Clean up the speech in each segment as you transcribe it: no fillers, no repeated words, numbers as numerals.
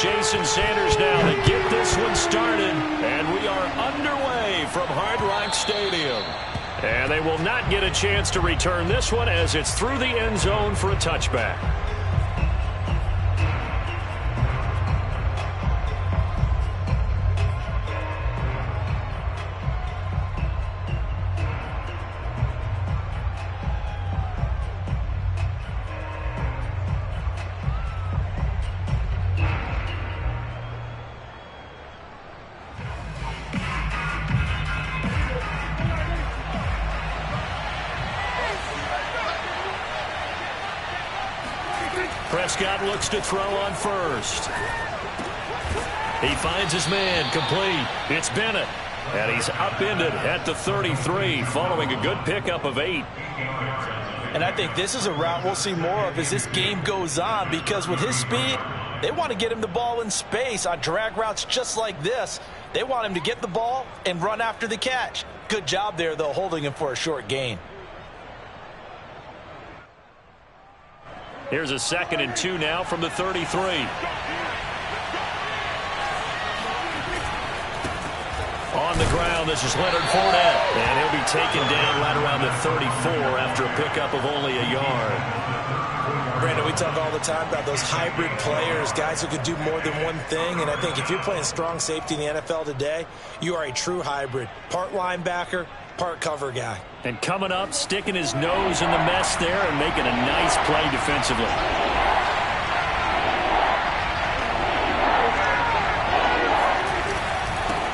Jason Sanders now to get this one started. And we are underway from Hard Rock Stadium. And they will not get a chance to return this one as it's through the end zone for a touchback. Prescott looks to throw on first. He finds his man complete. It's Bennett. And he's upended at the 33 following a good pickup of 8. And I think this is a route we'll see more of as this game goes on, because with his speed, they want to get him the ball in space on drag routes just like this. They want him to get the ball and run after the catch. Good job there, though, holding him for a short gain. Here's a 2nd and 2 now from the 33. On the ground, this is Leonard Fournette. And he'll be taken down right around the 34 after a pickup of only a yard. Brandon, we talk all the time about those hybrid players, guys who could do more than one thing. And I think if you're playing strong safety in the NFL today, you are a true hybrid. Part linebacker, part cover guy. And coming up, sticking his nose in the mess there and making a nice play defensively.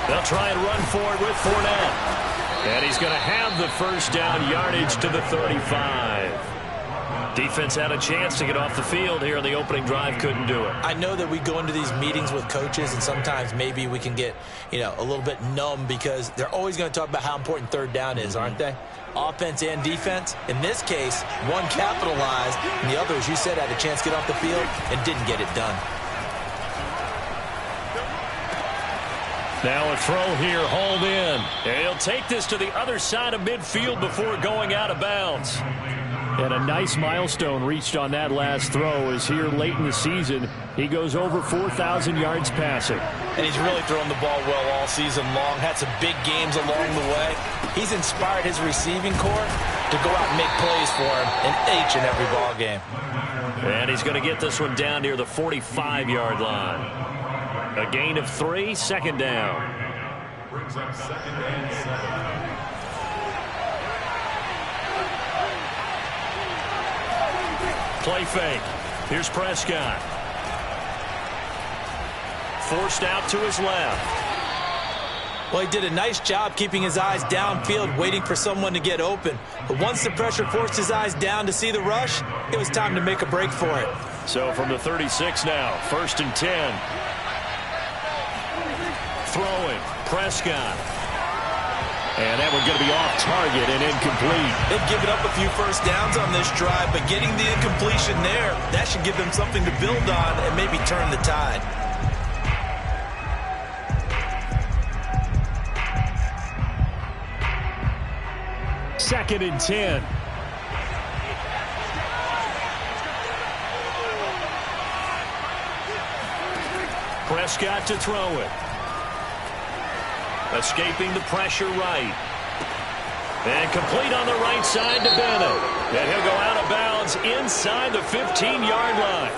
They'll try and run forward with Fournette. And he's going to have the first down yardage to the 35. Defense had a chance to get off the field here in the opening drive, couldn't do it. I know that we go into these meetings with coaches, and sometimes maybe we can get, a little bit numb because they're always going to talk about how important third down is, aren't they? Offense and defense. In this case, one capitalized, and the other, as you said, had a chance to get off the field and didn't get it done. Now a throw here, hauled in. And he'll take this to the other side of midfield before going out of bounds. And a nice milestone reached on that last throw as here late in the season, he goes over 4,000 yards passing. And he's really thrown the ball well all season long. Had some big games along the way. He's inspired his receiving corps to go out and make plays for him in each and every ball game. And he's going to get this one down near the 45-yard line. A gain of 3, 2nd down. Brings up 2nd and 7. Play fake. Here's Prescott. Forced out to his left. Well, he did a nice job keeping his eyes downfield, waiting for someone to get open. But once the pressure forced his eyes down to see the rush, it was time to make a break for it. So from the 36 now, 1st and 10. Throwing, Prescott. And that one's going to be off target and incomplete. They've given up a few first downs on this drive, but getting the incompletion there, that should give them something to build on and maybe turn the tide. Second and 10. Prescott to throw it. Escaping the pressure right. And complete on the right side to Bennett. And he'll go out of bounds inside the 15-yard line.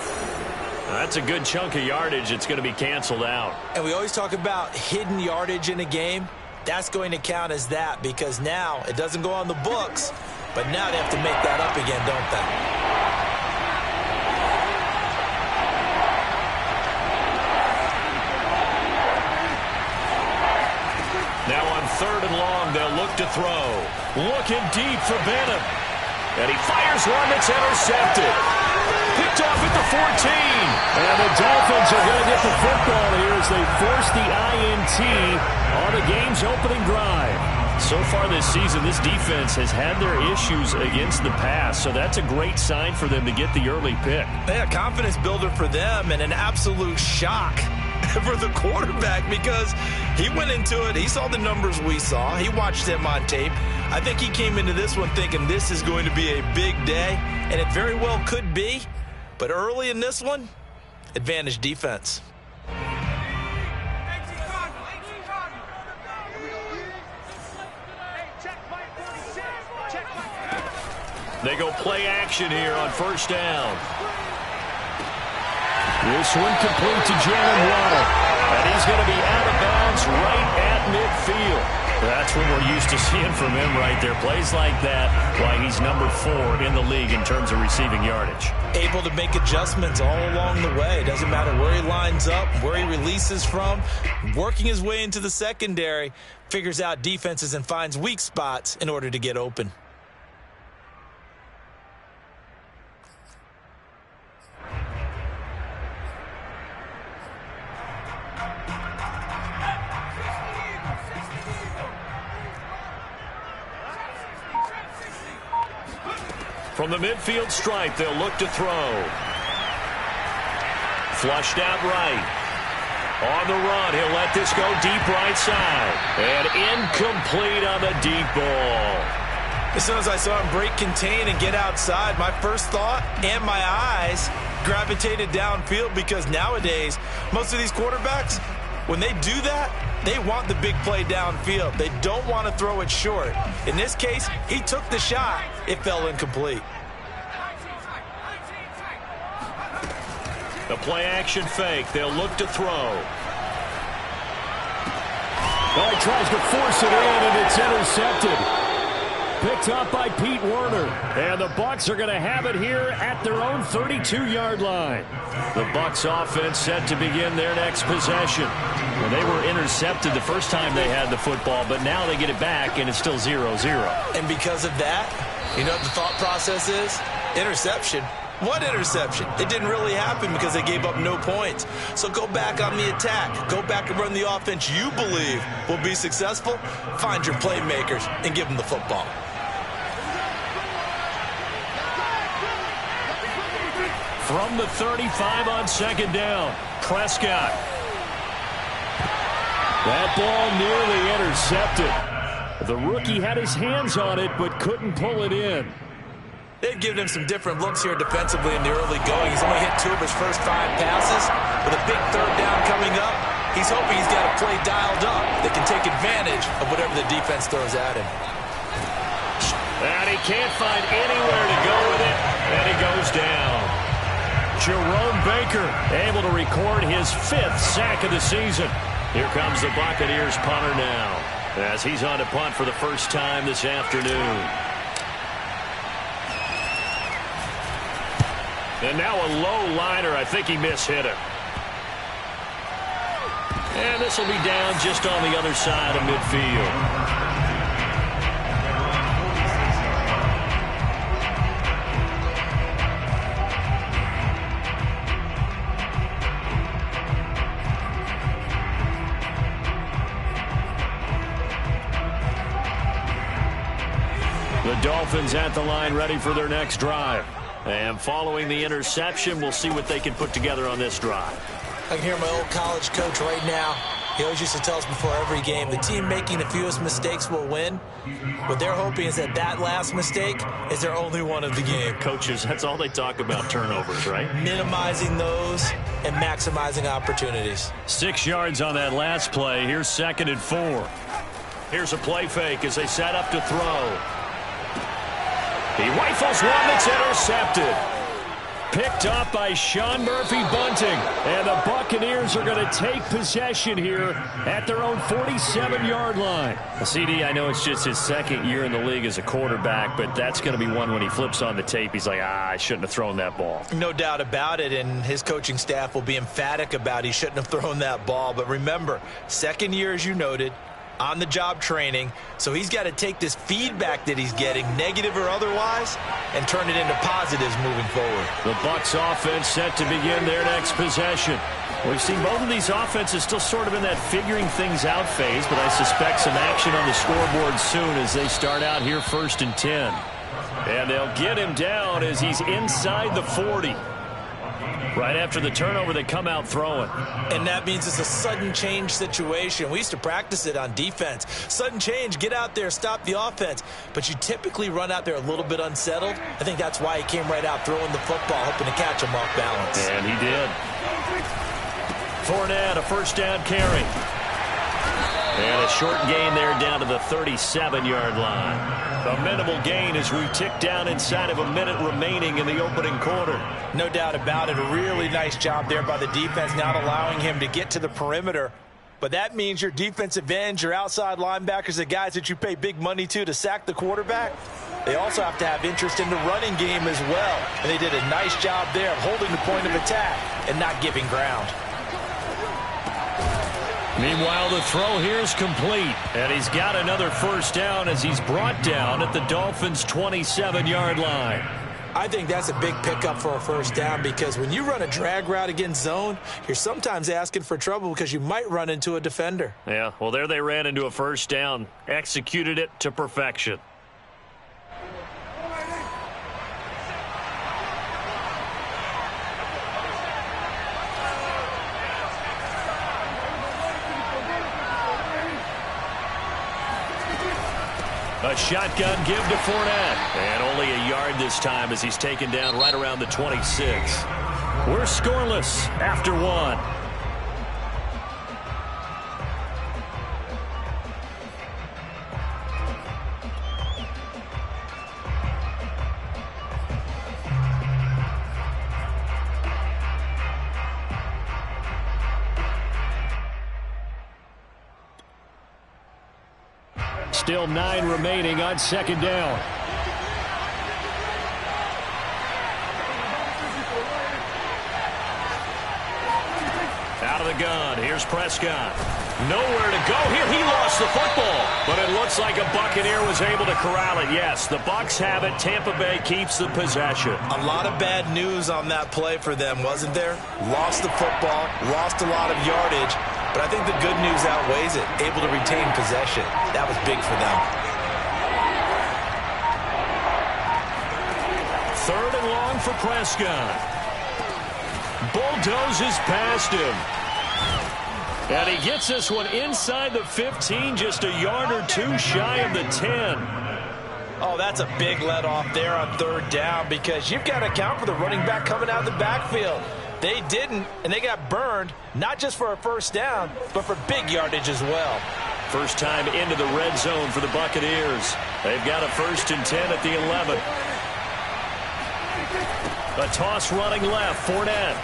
That's a good chunk of yardage. It's going to be canceled out. And we always talk about hidden yardage in a game. That's going to count as that because now it doesn't go on the books, but now they have to make that up again, don't they? Now on 3rd and long, they'll look to throw. Looking deep for Bennett. And he fires one that's intercepted. Picked off at the 14. And the Dolphins are going to get the football here as they force the INT on the game's opening drive. So far this season, this defense has had their issues against the pass, so that's a great sign for them to get the early pick. Yeah, confidence builder for them and an absolute shock for the quarterback because he went into it. He saw the numbers we saw. He watched them on tape. I think he came into this one thinking this is going to be a big day, and it very well could be. But early in this one, advantage defense. They go play action here on first down. This one complete to Jalen Waddle. And he's going to be out of bounds right at midfield. That's what we're used to seeing from him right there. Plays like that, why he's number 4 in the league in terms of receiving yardage. Able to make adjustments all along the way. Doesn't matter where he lines up, where he releases from. Working his way into the secondary, figures out defenses and finds weak spots in order to get open. From the midfield stripe, they'll look to throw. Flushed out right. On the run, he'll let this go deep right side. And incomplete on the deep ball. As soon as I saw him break contain and get outside, my first thought and my eyes gravitated downfield, because nowadays, most of these quarterbacks, when they do that, they want the big play downfield. They don't want to throw it short. In this case, he took the shot. It fell incomplete. The play action fake. They'll look to throw. Well, he tries to force it in, and it's intercepted. Picked up by Pete Werner. And the Bucs are going to have it here at their own 32-yard line. The Bucs offense set to begin their next possession. Well, they were intercepted the first time they had the football, but now they get it back, and it's still 0-0. And because of that, you know what the thought process is? Interception. What interception? It didn't really happen because they gave up no points. So go back on the attack. Go back and run the offense you believe will be successful. Find your playmakers and give them the football. From the 35 on second down, Prescott. That ball nearly intercepted. The rookie had his hands on it but couldn't pull it in. They've given him some different looks here defensively in the early going. He's only hit 2 of his first 5 passes. With a big third down coming up, he's hoping he's got a play dialed up that can take advantage of whatever the defense throws at him. And he can't find anywhere to go with it, and he goes down. Jerome Baker able to record his 5th sack of the season. Here comes the Buccaneers punter now, as he's on to punt for the first time this afternoon. And now a low liner. I think he mishit it. And this will be down just on the other side of midfield. The Dolphins at the line, ready for their next drive. And following the interception, we'll see what they can put together on this drive. I can hear my old college coach right now. He always used to tell us before every game, the team making the fewest mistakes will win. What they're hoping is that that last mistake is their only one of the game. Coaches, that's all they talk about, turnovers, right? Minimizing those and maximizing opportunities. 6 yards on that last play. Here's 2nd and 4. Here's a play fake as they set up to throw. He rifles one that's intercepted. Picked up by Sean Murphy-Bunting. And the Buccaneers are going to take possession here at their own 47-yard line. CD, I know it's just his 2nd year in the league as a quarterback, but that's going to be one when he flips on the tape. He's like, I shouldn't have thrown that ball. No doubt about it, and his coaching staff will be emphatic about he shouldn't have thrown that ball. But remember, 2nd year, as you noted, on-the-job training, so he's got to take this feedback that he's getting, negative or otherwise, and turn it into positives moving forward. The Bucs offense set to begin their next possession. We've seen both of these offenses still sort of in that figuring things out phase, but I suspect some action on the scoreboard soon as they start out here 1st and 10. And they'll get him down as he's inside the 40. Right after the turnover, they come out throwing. And that means it's a sudden change situation. We used to practice it on defense. Sudden change, get out there, stop the offense. But you typically run out there a little bit unsettled. I think that's why he came right out throwing the football, hoping to catch him off balance. And he did. Fournette, a 1st down carry. And a short gain there down to the 37-yard line. A minimal gain as we tick down inside of a minute remaining in the opening quarter. No doubt about it. A really nice job there by the defense, not allowing him to get to the perimeter. But that means your defensive ends, your outside linebackers, the guys that you pay big money to sack the quarterback, they also have to have interest in the running game as well. And they did a nice job there of holding the point of attack and not giving ground. Meanwhile, the throw here is complete. And he's got another first down as he's brought down at the Dolphins' 27-yard line. I think that's a big pickup for a first down because when you run a drag route against zone, you're sometimes asking for trouble because you might run into a defender. Yeah, well, there they ran into a first down. Executed it to perfection. A shotgun give to Fournette. And only a yard this time as he's taken down right around the 26. We're scoreless after one. Still 9 remaining on second down. Out of the gun. Here's Prescott. Nowhere to go here. He lost the football. But it looks like a Buccaneer was able to corral it. Yes, the Bucs have it. Tampa Bay keeps the possession. A lot of bad news on that play for them, wasn't there? Lost the football, lost a lot of yardage. But I think the good news outweighs it. Able to retain possession. That was big for them. Third and long for Prescott. Bulldozes past him. And he gets this one inside the 15, just a yard or two shy of the 10. Oh, that's a big let off there on third down because you've got to account for the running back coming out of the backfield. They didn't, and they got burned, not just for a first down, but for big yardage as well. First time into the red zone for the Buccaneers. They've got a 1st and 10 at the 11. A toss running left, Fournette.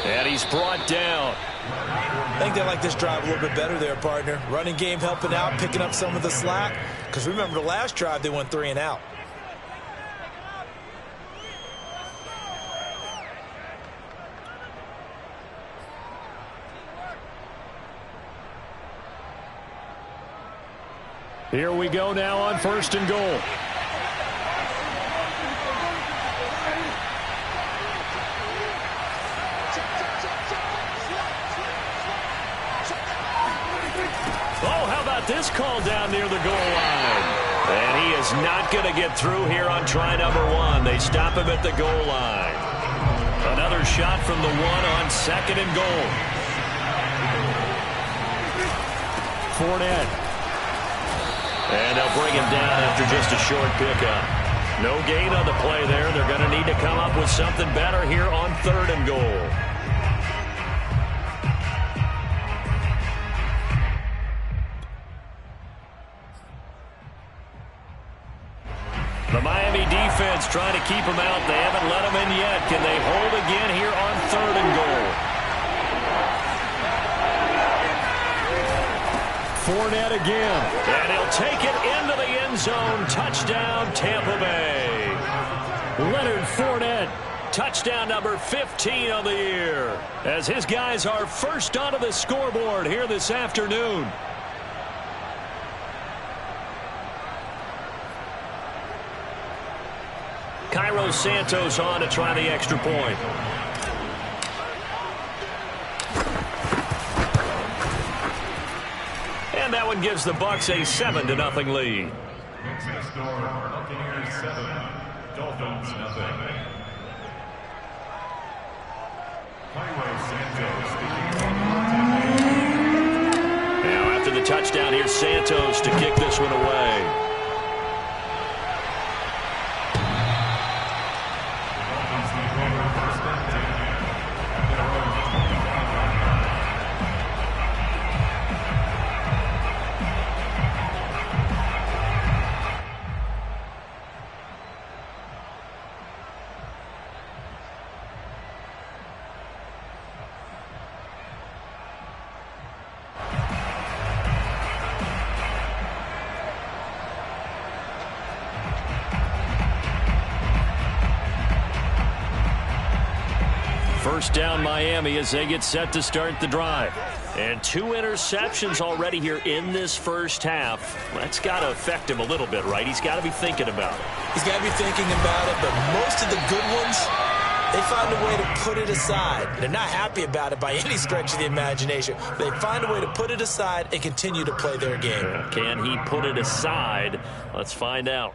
And he's brought down. I think they like this drive a little bit better there, partner. Running game helping out, picking up some of the slack. Because remember, the last drive, they went 3 and out. Here we go now on 1st and goal. Oh, how about this call down near the goal line? And he is not going to get through here on try number 1. They stop him at the goal line. Another shot from the 1 on 2nd and goal. Fournette. And they'll bring him down after just a short pickup. No gain on the play there. They're going to need to come up with something better here on 3rd and goal. The Miami defense trying to keep him out. They haven't let him in yet. Can they hold again here on 3rd and goal? Fournette again. And he'll take it into the end zone. Touchdown, Tampa Bay. Leonard Fournette. Touchdown number 15 on the year. As his guys are first onto the scoreboard here this afternoon. Cairo Santos on to try the extra point. And that one gives the Bucs a 7-0 lead. Next score, Buccaneers 7, Dolphins 0. Cairo Santos. Now after the touchdown, here's Santos to kick this one away. First down Miami as they get set to start the drive. And 2 interceptions already here in this first half. That's got to affect him a little bit, right? He's got to be thinking about it. He's got to be thinking about it, but most of the good ones, they find a way to put it aside. They're not happy about it by any stretch of the imagination. They find a way to put it aside and continue to play their game. Can he put it aside? Let's find out.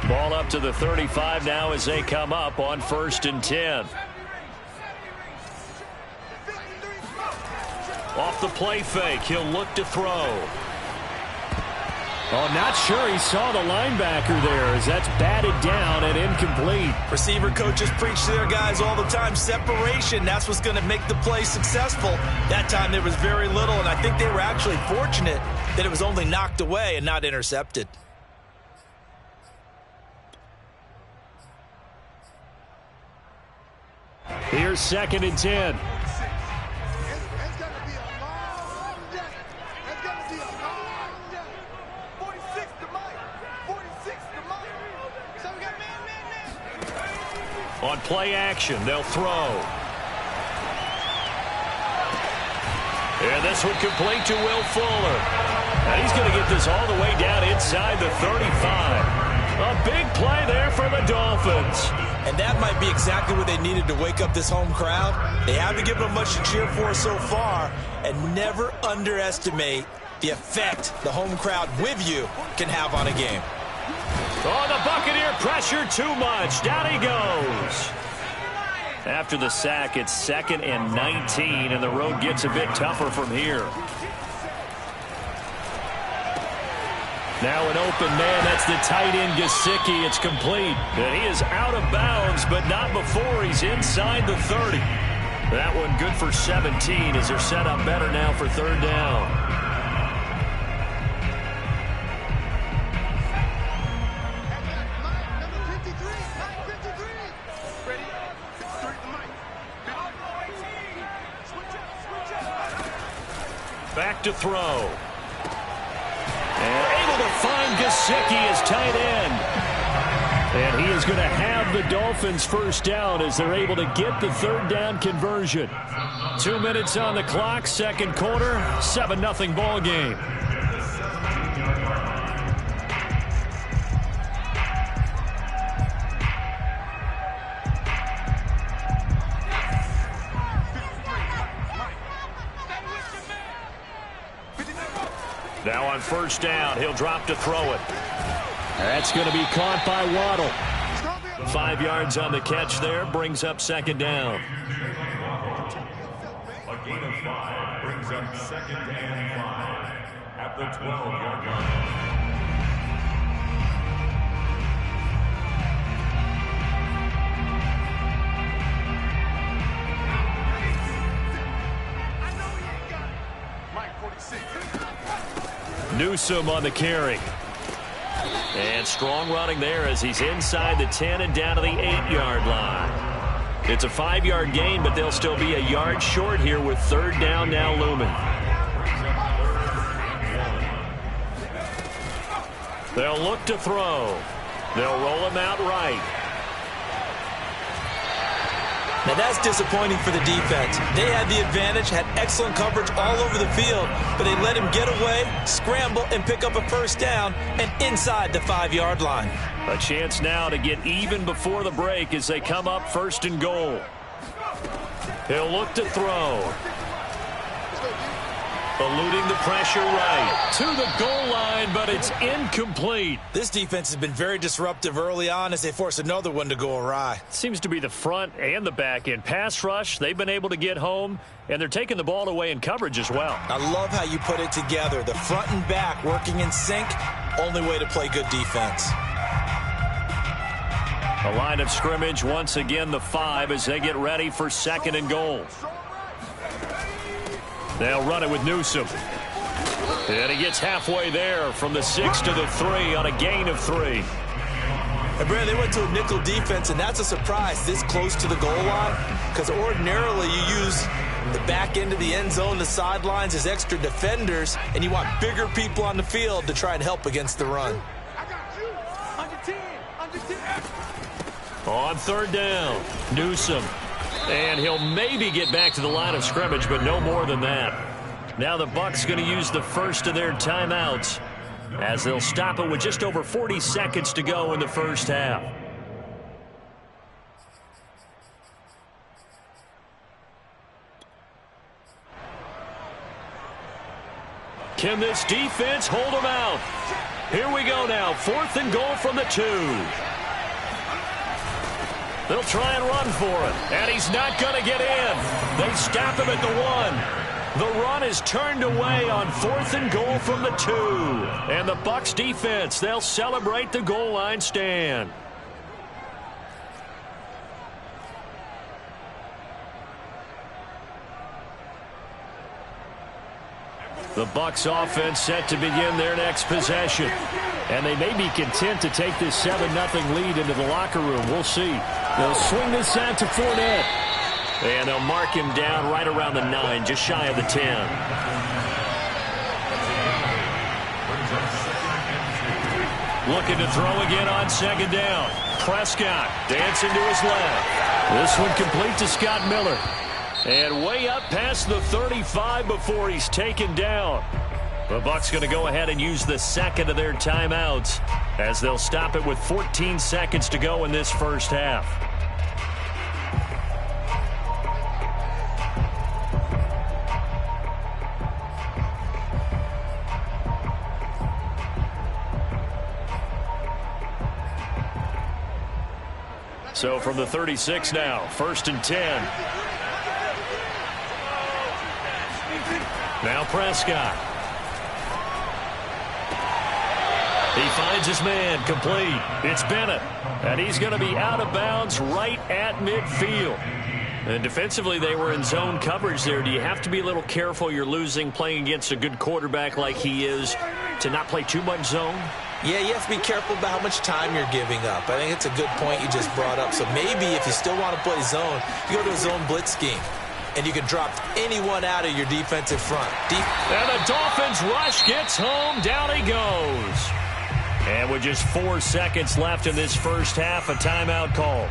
Ball up to the 35 now as they come up on 1st and 10. Off the play fake, he'll look to throw. Oh, not sure he saw the linebacker there as that's batted down and incomplete. Receiver coaches preach to their guys all the time. Separation, that's what's going to make the play successful. That time there was very little, and I think they were actually fortunate that it was only knocked away and not intercepted. Here's 2nd and 10. On play action, they'll throw. And this one complete to Will Fuller. And he's going to get this all the way down inside the 35. A big play there for the Dolphins. And that might be exactly what they needed to wake up this home crowd. They haven't given them much to cheer for so far. And never underestimate the effect the home crowd with you can have on a game. Oh, the Buccaneer pressure too much. Down he goes. After the sack, it's 2nd and 19, and the road gets a bit tougher from here. Now an open man. That's the tight end, Gesicki. It's complete. And he is out of bounds, but not before he's inside the 30. That one good for 17 as they're set up better now for 3rd down. Back to throw. And able to find Gesicki as tight end. And he is going to have the Dolphins first down as they're able to get the 3rd down conversion. 2 minutes on the clock, 2nd quarter, 7-0 ball game. Now on 1st down, he'll drop to throw it. That's going to be caught by Waddle. 5 yards on the catch there, brings up 2nd down. A gain of 5 brings up 2nd and 5 at the 12-yard line. Newsome on the carry. And strong running there as he's inside the 10 and down to the 8-yard line. It's a 5-yard gain, but they'll still be a yard short here with 3rd down now looming. They'll look to throw. They'll roll him out right. Now that's disappointing for the defense. They had the advantage, had excellent coverage all over the field, but they let him get away, scramble, and pick up a 1st down and inside the 5-yard line. A chance now to get even before the break as they come up 1st and goal. He'll look to throw. Eluding the pressure right to the goal line, but it's incomplete. This defense has been very disruptive early on as they force another one to go awry. Seems to be the front and the back end. Pass rush, they've been able to get home, and they're taking the ball away in coverage as well. I love how you put it together. The front and back working in sync, only way to play good defense. A line of scrimmage, once again the 5 as they get ready for 2nd and goal. They'll run it with Newsome. And he gets halfway there from the 6 to the 3 on a gain of 3. And Brad, they went to a nickel defense, and that's a surprise this close to the goal line, because ordinarily you use the back end of the end zone, the sidelines as extra defenders, and you want bigger people on the field to try and help against the run. On third down, Newsome. And he'll maybe get back to the line of scrimmage, but no more than that. Now the Bucs going to use the first of their timeouts as they'll stop it with just over 40 seconds to go in the first half. Can this defense hold them out? Here we go now. 4th and goal from the 2. They'll try and run for it. And he's not going to get in. They stop him at the 1. The run is turned away on 4th and goal from the 2. And the Bucs defense, they'll celebrate the goal line stand. The Bucs offense set to begin their next possession. And they may be content to take this 7-0 lead into the locker room. We'll see. They'll swing this out to Fournette. And they'll mark him down right around the 9, just shy of the 10. Looking to throw again on 2nd down. Prescott dancing to his left. This one complete to Scott Miller. And way up past the 35 before he's taken down. The Bucs going to go ahead and use the second of their timeouts as they'll stop it with 14 seconds to go in this first half. So from the 36 now, 1st and 10. Now Prescott. He finds his man, complete. It's Bennett. And he's going to be out of bounds right at midfield. And defensively, they were in zone coverage there. Do you have to be a little careful you're losing playing against a good quarterback like he is to not play too much zone? Yeah, you have to be careful about how much time you're giving up. I think it's a good point you just brought up. So maybe if you still want to play zone, you go to a zone blitz scheme. And you can drop anyone out of your defensive front. And the Dolphins rush gets home. Down he goes. And with just 4 seconds left in this first half, a timeout call.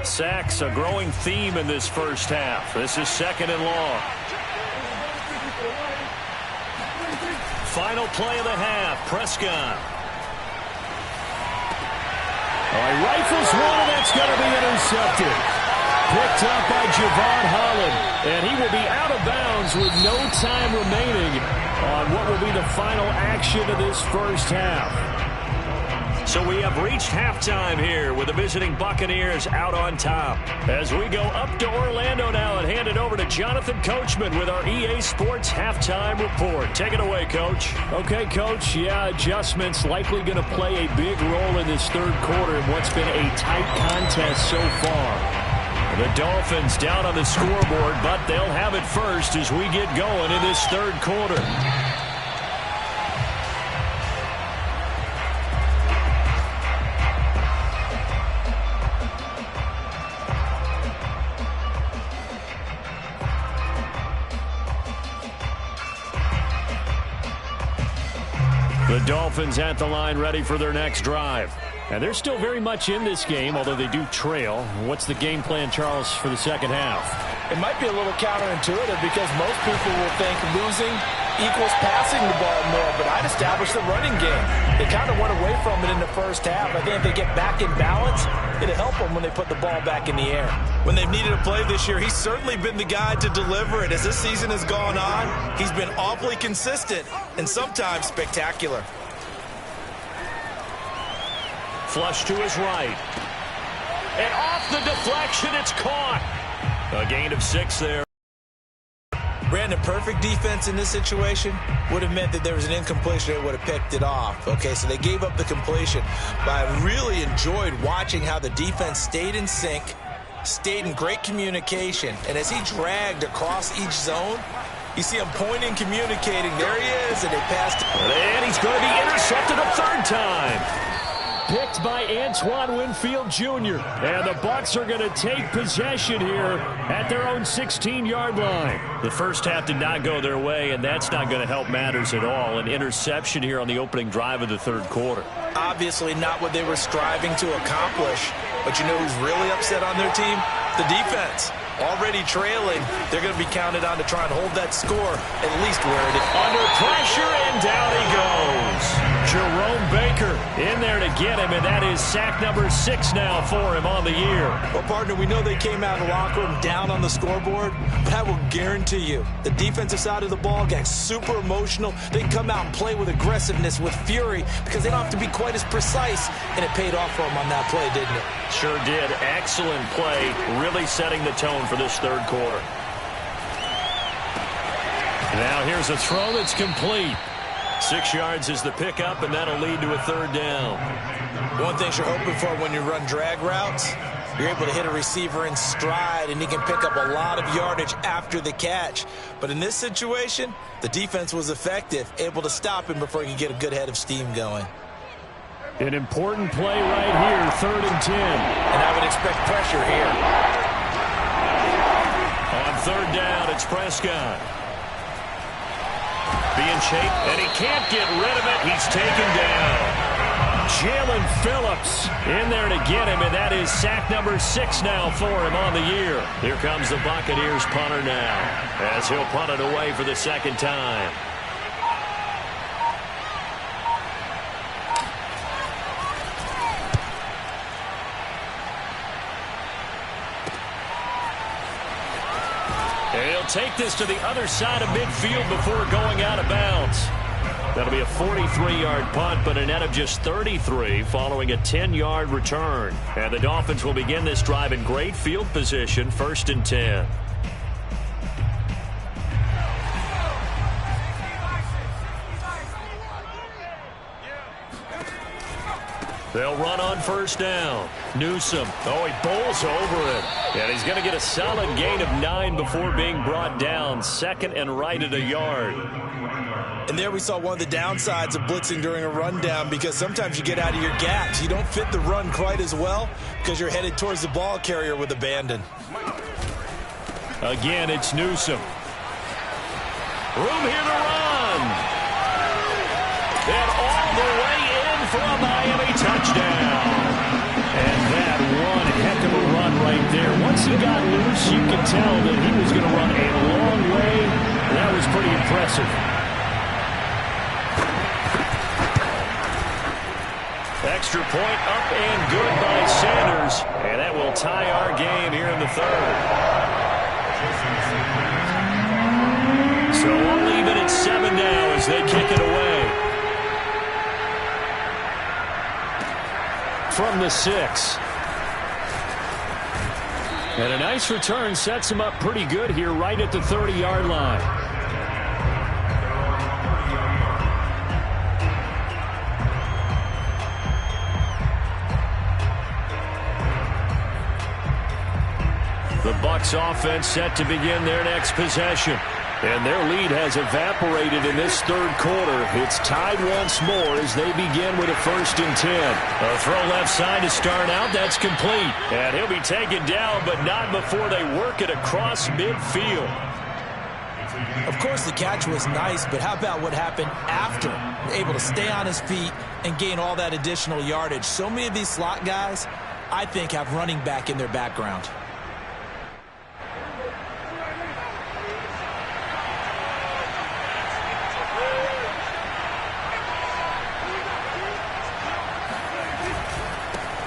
Sacks, a growing theme in this first half. This is 2nd and long. Final play of the half, Prescott. He rifles one, and that's going to be intercepted. Picked up by Javon Holland, and he will be out of bounds with no time remaining on what will be the final action of this first half. So we have reached halftime here with the visiting Buccaneers out on top. As we go up to Orlando now and hand it over to Jonathan Coachman with our EA Sports Halftime Report. Take it away, Coach. Okay, Coach. Yeah, adjustments likely going to play a big role in this third quarter in what's been a tight contest so far. The Dolphins down on the scoreboard, but they'll have it first as we get going in this third quarter. The Dolphins at the line ready for their next drive. And they're still very much in this game, although they do trail. What's the game plan, Charles, for the second half? It might be a little counterintuitive because most people will think losing equals passing the ball more, but I'd establish the running game. They kind of went away from it in the first half. I think if they get back in balance, it'll help them when they put the ball back in the air. When they've needed a play this year, he's certainly been the guy to deliver it. As this season has gone on, he's been awfully consistent and sometimes spectacular. Flush to his right. And off the deflection, it's caught. A gain of 6 there. Brandon, perfect defense in this situation would have meant that there was an incompletion. They would have picked it off. Okay, so they gave up the completion. But I really enjoyed watching how the defense stayed in sync, stayed in great communication. And as he dragged across each zone, you see him pointing, communicating. There he is, and they passed it. And he's going to be intercepted a third time. picked by Antoine Winfield Jr. And the Bucs are going to take possession here at their own 16-yard line. The first half did not go their way, and that's not going to help matters at all. An interception here on the opening drive of the third quarter. Obviously not what they were striving to accomplish. But you know who's really upset on their team? The defense. Already trailing, they're going to be counted on to try and hold that score at least where it is. Under pressure, and down he goes. Jerome Baker in there to get him, and that is sack number 6 now for him on the year. Well, partner, we know they came out of the locker room down on the scoreboard, but I will guarantee you the defensive side of the ball got super emotional. They can come out and play with aggressiveness, with fury, because they don't have to be quite as precise, and it paid off for them on that play, didn't it? Sure did. Excellent play, really setting the tone for this third quarter. Now here's a throw that's complete. 6 yards is the pickup, and that'll lead to a third down. One thing you're hoping for when you run drag routes, you're able to hit a receiver in stride, and he can pick up a lot of yardage after the catch. But in this situation, the defense was effective, able to stop him before he could get a good head of steam going. An important play right here, 3rd and 10. And I would expect pressure here. On third down, it's Prescott. Being chased, and he can't get rid of it. He's taken down. Jalen Phillips in there to get him, and that is sack number 6 now for him on the year. Here comes the Buccaneers punter now, as he'll punt it away for the second time. He'll take this to the other side of midfield before going out of bounds. That'll be a 43-yard punt, but a net of just 33 following a 10-yard return. And the Dolphins will begin this drive in great field position, 1st and 10. They'll run on first down. Newsom. Oh, he bowls over it. And he's going to get a solid gain of 9 before being brought down. 2nd and right at a yard. And there we saw one of the downsides of blitzing during a rundown, because sometimes you get out of your gaps. You don't fit the run quite as well because you're headed towards the ball carrier with abandon. Again, it's Newsom. Room here to run. And all the way in for a Miami touchdown. And that one heck of a run right there. Once he got loose, you could tell that he was going to run a long way. That was pretty impressive. Extra point up and good by Sanders. And that will tie our game here in the third. So we'll leave it at 7 now as they kick it away. From the 6. And a nice return sets him up pretty good here right at the 30-yard line. The Bucs offense set to begin their next possession. And their lead has evaporated in this third quarter. It's tied once more as they begin with a 1st and 10. A throw left side to start out. That's complete. And he'll be taken down, but not before they work it across midfield. Of course, the catch was nice, but how about what happened after? Able to stay on his feet and gain all that additional yardage. So many of these slot guys, I think, have running back in their background.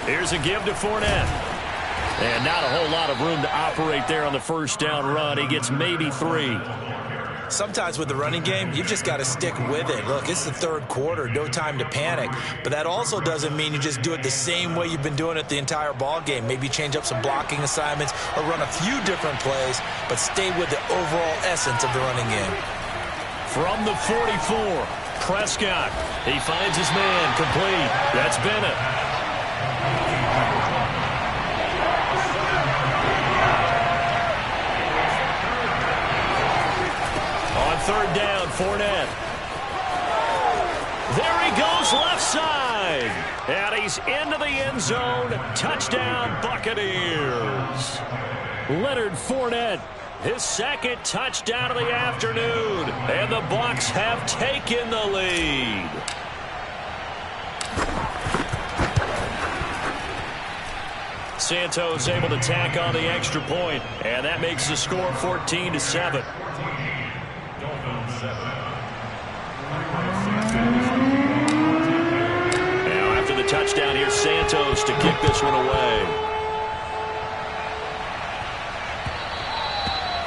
Here's a give to Fournette. And not a whole lot of room to operate there on the first down run. He gets maybe 3. Sometimes with the running game, you've just got to stick with it. Look, it's the third quarter, no time to panic. But that also doesn't mean you just do it the same way you've been doing it the entire ball game. Maybe change up some blocking assignments or run a few different plays, but stay with the overall essence of the running game. From the 44, Prescott. He finds his man, complete. That's Bennett. On third down, Fournette. There he goes left side. And he carries into the end zone. Touchdown, Buccaneers. Leonard Fournette, his second touchdown of the afternoon. And the Bucs have taken the lead. Santos able to tack on the extra point, and that makes the score 14-7. Now after the touchdown, here's Santos to kick this one away.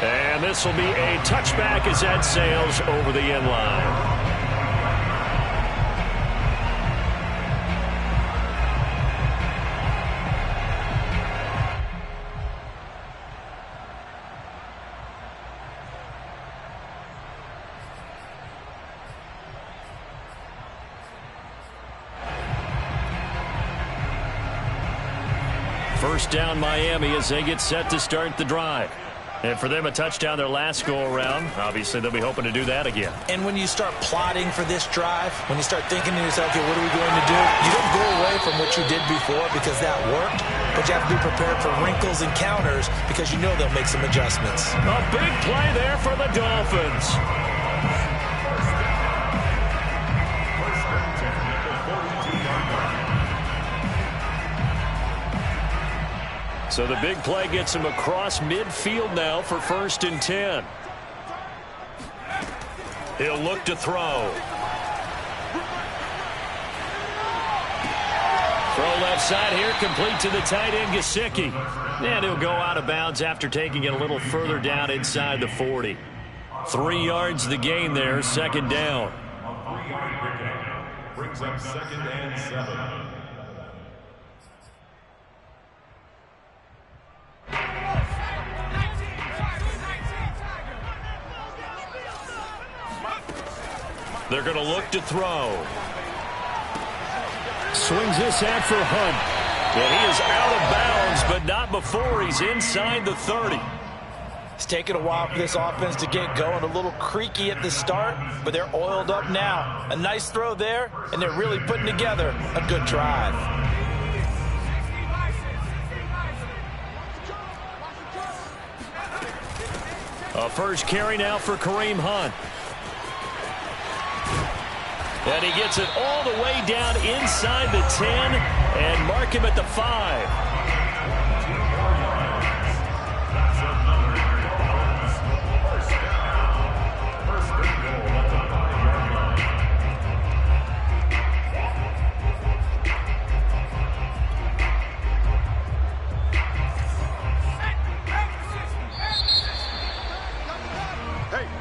And this will be a touchback as that sails over the end line. First down Miami as they get set to start the drive. And for them, a touchdown their last go-around. Obviously, they'll be hoping to do that again. And when you start plotting for this drive, when you start thinking to yourself, okay, what are we going to do? You don't go away from what you did before because that worked, but you have to be prepared for wrinkles and counters because you know they'll make some adjustments. A big play there for the Dolphins. So the big play gets him across midfield now for 1st and 10. He'll look to throw. Throw left side here, complete to the tight end, Gesicki. And he'll go out of bounds after taking it a little further down inside the 40. 3 yards the gain there, 2nd down. A 3-yard pickup brings up 2nd and 7. They're going to look to throw. Swings this out for Hunt. And he is out of bounds, but not before he's inside the 30. It's taken a while for this offense to get going. A little creaky at the start, but they're oiled up now. A nice throw there, and they're really putting together a good drive. A first carry now for Kareem Hunt. And he gets it all the way down inside the 10 and mark him at the 5.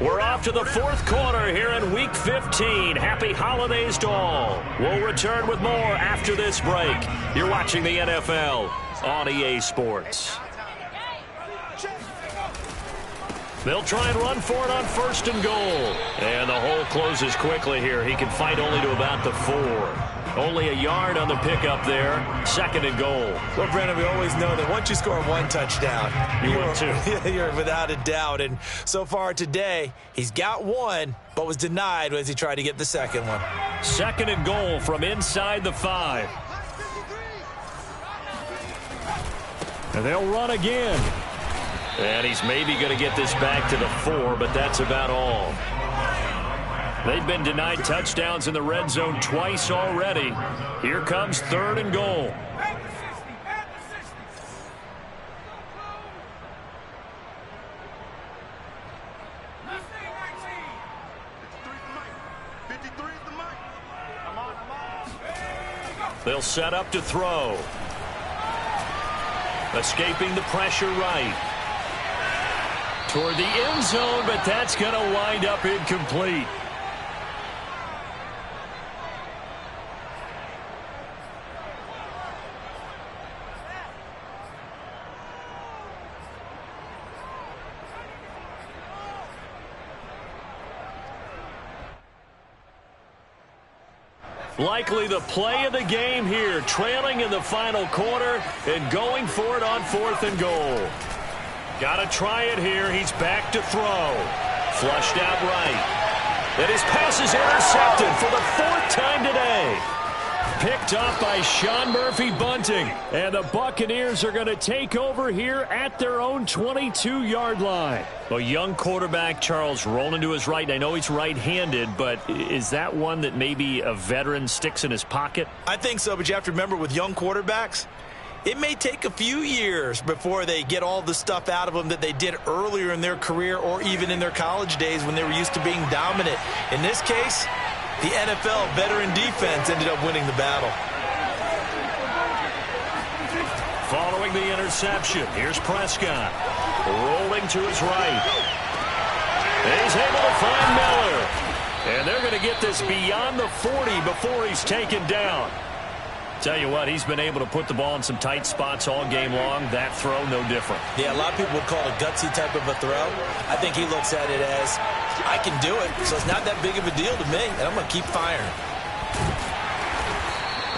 We're off to the 4th quarter here in Week 15. Happy holidays to all. We'll return with more after this break. You're watching the NFL on EA Sports. They'll try and run for it on 1st and goal. And the hole closes quickly here. He can fight only to about the 4. Only a yard on the pickup there. 2nd and goal. Well, Brennan, we always know that once you score 1 touchdown, you're without a doubt. And so far today, he's got 1, but was denied as he tried to get the 2nd one. 2nd and goal from inside the 5. And they'll run again. And he's maybe going to get this back to the 4, but that's about all. They've been denied touchdowns in the red zone twice already. Here comes 3rd and goal. They'll set up to throw. Escaping the pressure right. Toward the end zone, but that's going to wind up incomplete. Likely the play of the game here, trailing in the final quarter and going for it on 4th and goal. Got to try it here. He's back to throw. Flushed out right. And his pass is intercepted for the 4th time today. Picked up by Sean Murphy-Bunting. And the Buccaneers are going to take over here at their own 22-yard line. A young quarterback, Charles, rolling to his right. I know he's right-handed, but is that one that maybe a veteran sticks in his pocket? I think so, but you have to remember with young quarterbacks, it may take a few years before they get all the stuff out of them that they did earlier in their career or even in their college days when they were used to being dominant. In this case, the NFL veteran defense ended up winning the battle. Following the interception, here's Prescott. Rolling to his right. He's able to find Miller. And they're going to get this beyond the 40 before he's taken down. Tell you what, he's been able to put the ball in some tight spots all game long. That throw, no different. Yeah, a lot of people would call it a gutsy type of a throw. I think he looks at it as, I can do it, so it's not that big of a deal to me, and I'm going to keep firing.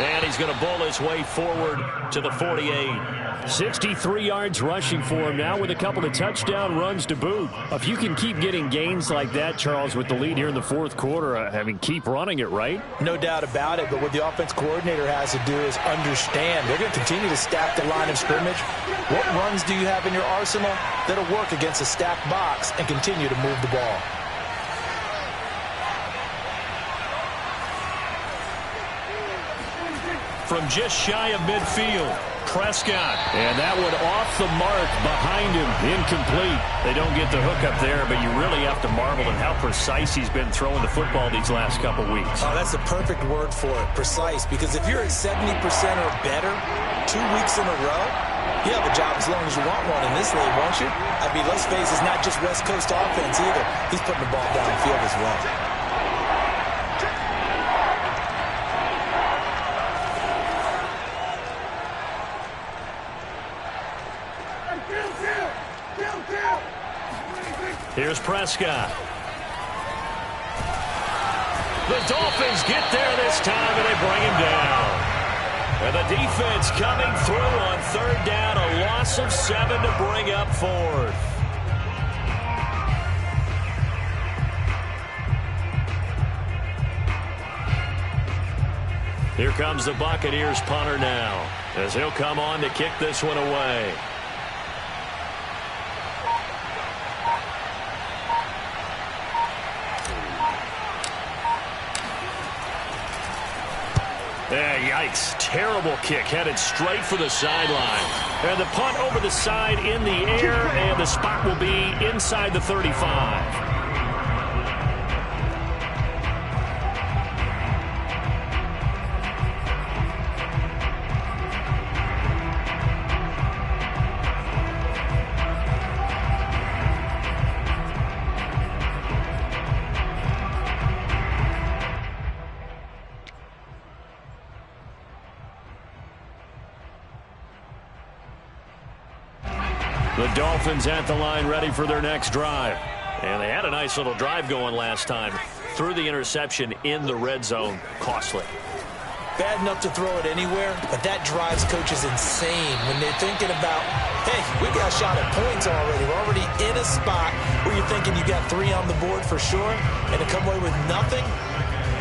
And he's going to bowl his way forward to the 48. 63 yards rushing for him now with a couple of touchdown runs to boot. If you can keep getting gains like that, Charles, with the lead here in the fourth quarter, I mean, keep running it, right? No doubt about it, but what the offense coordinator has to do is understand. They're going to continue to stack the line of scrimmage. What runs do you have in your arsenal that'll work against a stacked box and continue to move the ball? From just shy of midfield, Prescott. And that one off the mark behind him, incomplete. They don't get the hook up there, but you really have to marvel at how precise he's been throwing the football these last couple weeks. Oh, that's the perfect word for it, precise, because if you're at 70% or better 2 weeks in a row, you have a job as long as you want one in this league, won't you? I mean, let's face it, it's not just West Coast offense either. He's putting the ball downfield as well. Here's Prescott. The Dolphins get there this time, and they bring him down. And the defense coming through on third down, a loss of 7 to bring up fourth. Here comes the Buccaneers punter now, as he'll come on to kick this one away. Yeah, yikes. Terrible kick headed straight for the sideline. And the punt over the side in the air, and the spot will be inside the 35. The Dolphins at the line ready for their next drive. And they had a nice little drive going last time. Threw the interception in the red zone. Costly. Bad enough to throw it anywhere, but that drives coaches insane when they're thinking about, hey, we got a shot at points already. We're already in a spot where you're thinking you got 3 on the board for sure, and to come away with nothing,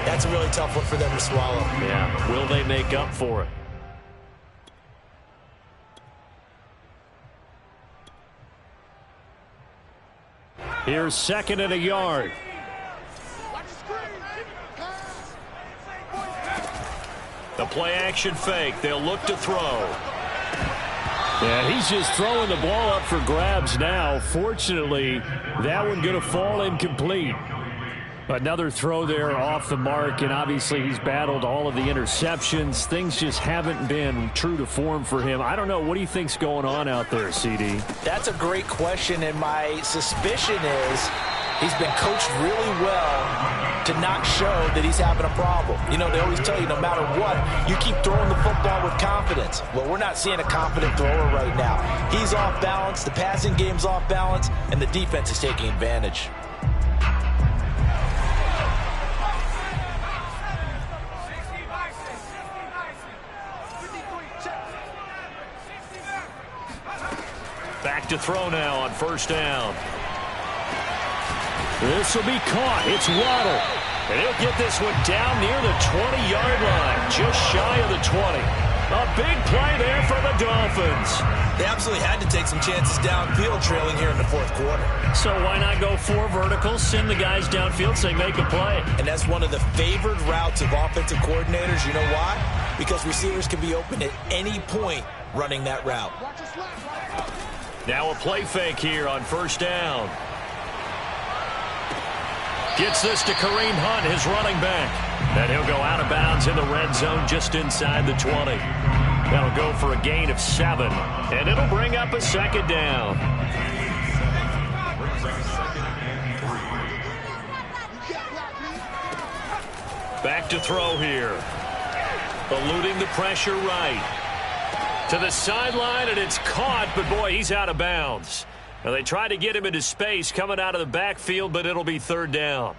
that's a really tough one for them to swallow. Yeah, will they make up for it? Here's second and a yard. The play action fake. They'll look to throw. Yeah, he's just throwing the ball up for grabs now. Fortunately, that one going to fall incomplete. Another throw there off the mark, and obviously he's battled all of the interceptions. Things just haven't been true to form for him. I don't know. What do you think's going on out there, CD? That's a great question, and my suspicion is he's been coached really well to not show that he's having a problem. You know, they always tell you no matter what, you keep throwing the football with confidence. Well, we're not seeing a confident thrower right now. He's off balance, the passing game's off balance, and the defense is taking advantage. Back to throw now on first down. This will be caught. It's Waddle. And he'll get this one down near the 20-yard line, just shy of the 20. A big play there for the Dolphins. They absolutely had to take some chances downfield trailing here in the fourth quarter. So why not go 4 verticals, send the guys downfield, say make a play? And that's one of the favored routes of offensive coordinators. You know why? Because receivers can be open at any point running that route. Now a play fake here on first down. Gets this to Kareem Hunt, his running back. And he'll go out of bounds in the red zone just inside the 20. That'll go for a gain of 7. And it'll bring up a second down. Back to throw here. Eluding the pressure right. To the sideline, and it's caught, but boy, he's out of bounds. Now they tried to get him into space coming out of the backfield, but it'll be third down.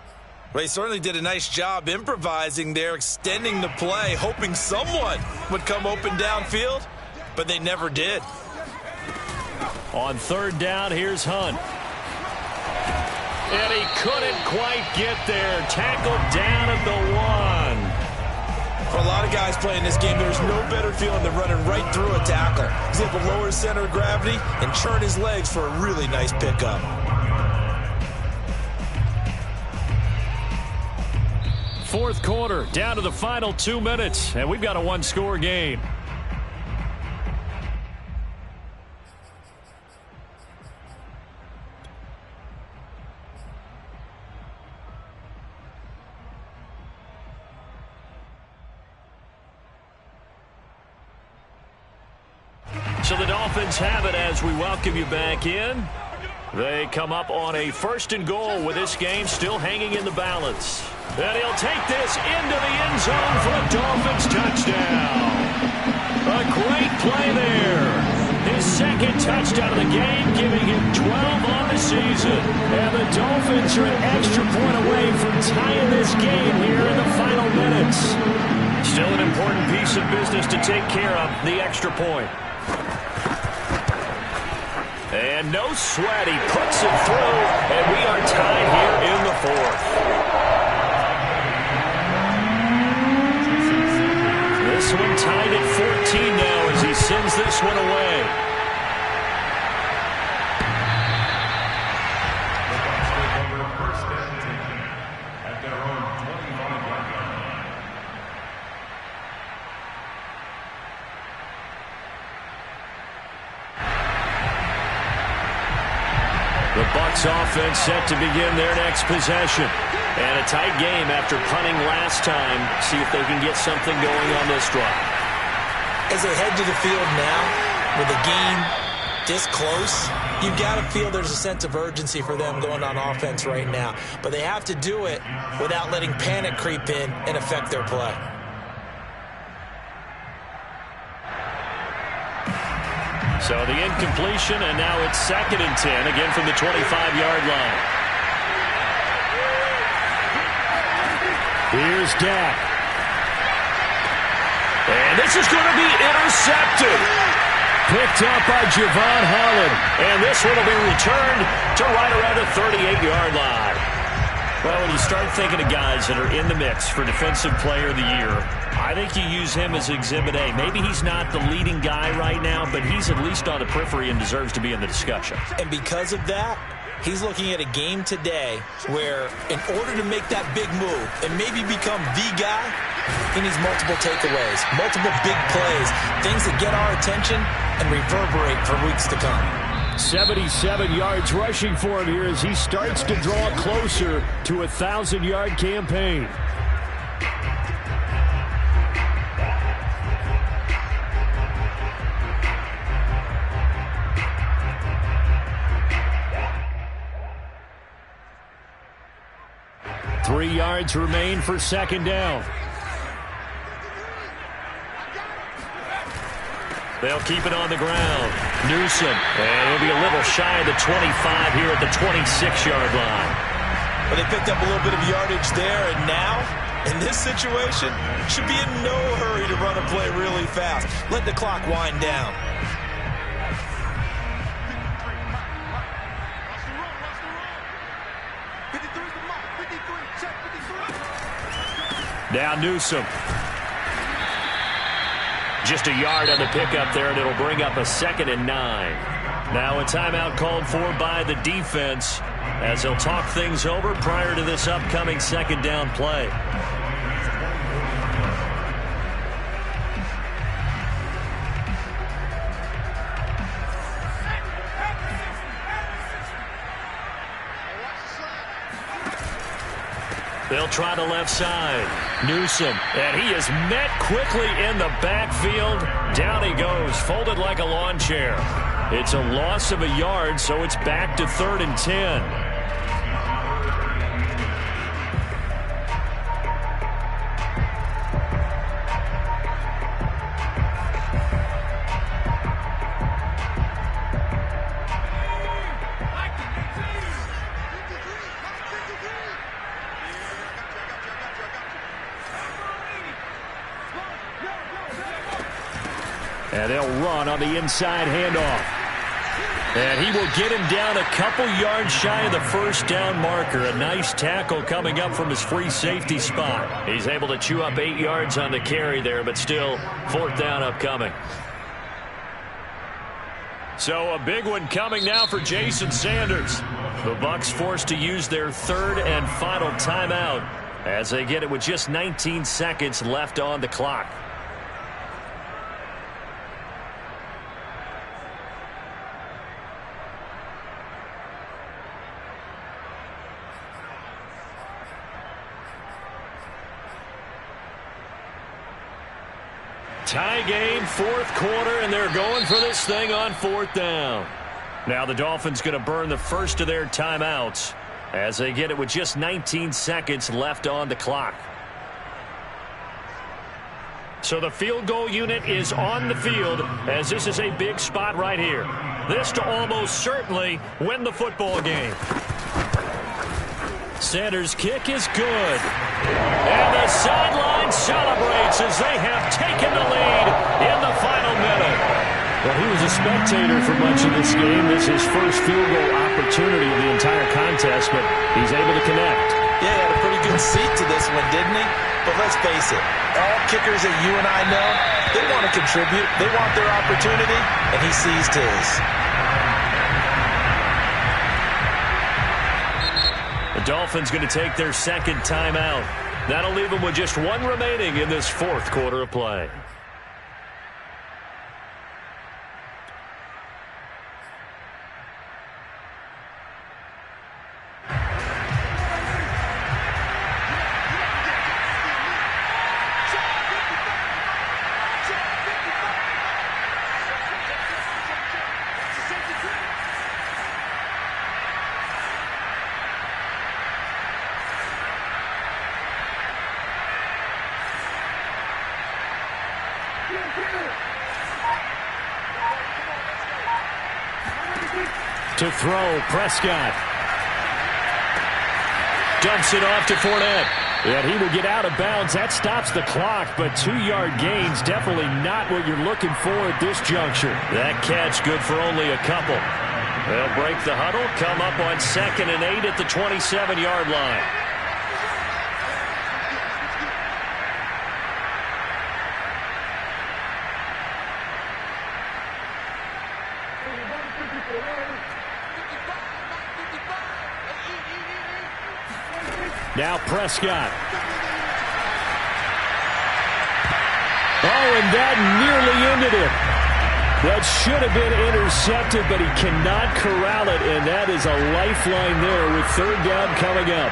Well, he certainly did a nice job improvising there, extending the play, hoping someone would come open downfield, but they never did. On third down, here's Hunt. And he couldn't quite get there. Tackled down at the 1. For a lot of guys playing this game, there's no better feeling than running right through a tackle. He's able to lower his center of gravity and churn his legs for a really nice pickup. Fourth quarter, down to the final 2 minutes, and we've got a one-score game. So the Dolphins have it as we welcome you back in. They come up on a 1st and goal with this game still hanging in the balance. And he'll take this into the end zone for a Dolphins touchdown. A great play there. His second touchdown of the game, giving him 12 on the season. And the Dolphins are an extra point away from tying this game here in the final minutes. Still an important piece of business to take care of, the extra point. And no sweat, he puts it through, and we are tied here in the fourth. This one tied at 14 now as he sends this one away. First and 10 at their own 25-yard line. The Bucs offense set to begin their next possession. And a tight game after punting last time. See if they can get something going on this drive. As they head to the field now, with the game this close, you've got to feel there's a sense of urgency for them going on offense right now. But they have to do it without letting panic creep in and affect their play. So the incompletion, and now it's 2nd and 10, again from the 25-yard line. Here's Dak. And this is going to be intercepted. Picked up by Javon Holland. And this one will be returned to right around the 38-yard line. Well, when you start thinking of guys that are in the mix for Defensive Player of the Year, I think you use him as Exhibit A. Maybe he's not the leading guy right now, but he's at least on the periphery and deserves to be in the discussion. And because of that, he's looking at a game today where in order to make that big move and maybe become the guy, he needs multiple takeaways, multiple big plays, things that get our attention and reverberate for weeks to come. 77 yards rushing for him here as he starts to draw closer to a 1,000-yard campaign. Three yards remain for second down. They'll keep it on the ground. Newsom, and he'll be a little shy of the 25 here at the 26-yard line. Well, they picked up a little bit of yardage there, and now, in this situation, should be in no hurry to run a play really fast. Let the clock wind down. Now Newsom. Just a yard on the pickup there, and it'll bring up a 2nd and 9. Now a timeout called for by the defense as they'll talk things over prior to this upcoming 2nd down play. They'll try the left side. Newsom, and he is met quickly in the backfield. Down he goes, folded like a lawn chair. It's a loss of a yard, so it's back to 3rd and 10. And they'll run on the inside handoff. And he will get him down a couple yards shy of the 1st down marker. A nice tackle coming up from his free safety spot. He's able to chew up 8 yards on the carry there, but still 4th down upcoming. So a big one coming now for Jason Sanders. The Bucs forced to use their 3rd and final timeout as they get it with just 19 seconds left on the clock. Tie game, 4th quarter, and they're going for this thing on 4th down. Now the Dolphins going to burn the first of their timeouts as they get it with just 19 seconds left on the clock. So the field goal unit is on the field as this is a big spot right here. This to almost certainly win the football game. Sanders' kick is good. And the sideline celebrates as they have taken the lead in the final minute. Well, he was a spectator for much of this game. This is his first field goal opportunity of the entire contest, but he's able to connect. Yeah, he had a pretty good seat to this one, didn't he? But let's face it, all kickers that you and I know, they want to contribute. They want their opportunity, and he seized his. The Dolphins going to take their 2nd timeout. That'll leave them with just 1 remaining in this 4th quarter of play. To throw, Prescott. Dumps it off to Fournette. And he will get out of bounds. That stops the clock, but 2-yard gains definitely not what you're looking for at this juncture. That catch good for only a couple. They'll break the huddle, come up on 2nd and 8 at the 27-yard line. Now Prescott. Oh, and that nearly ended it. That should have been intercepted, but he cannot corral it, and that is a lifeline there with 3rd down coming up.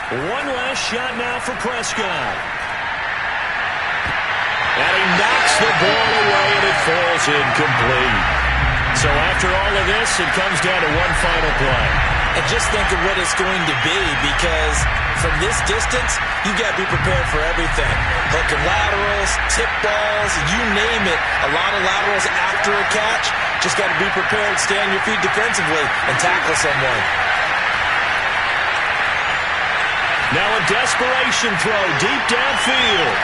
One last shot now for Prescott. And he knocks the ball away, and it falls incomplete. So after all of this, it comes down to one final play. And just think of what it's going to be, because from this distance, you've got to be prepared for everything. Hook and laterals, tip balls, you name it. A lot of laterals after a catch. Just got to be prepared, stay on your feet defensively, and tackle someone. Now a desperation throw deep downfield.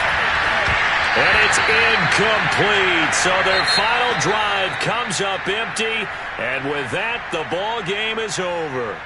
And it's incomplete. So their final drive comes up empty. And with that, the ball game is over.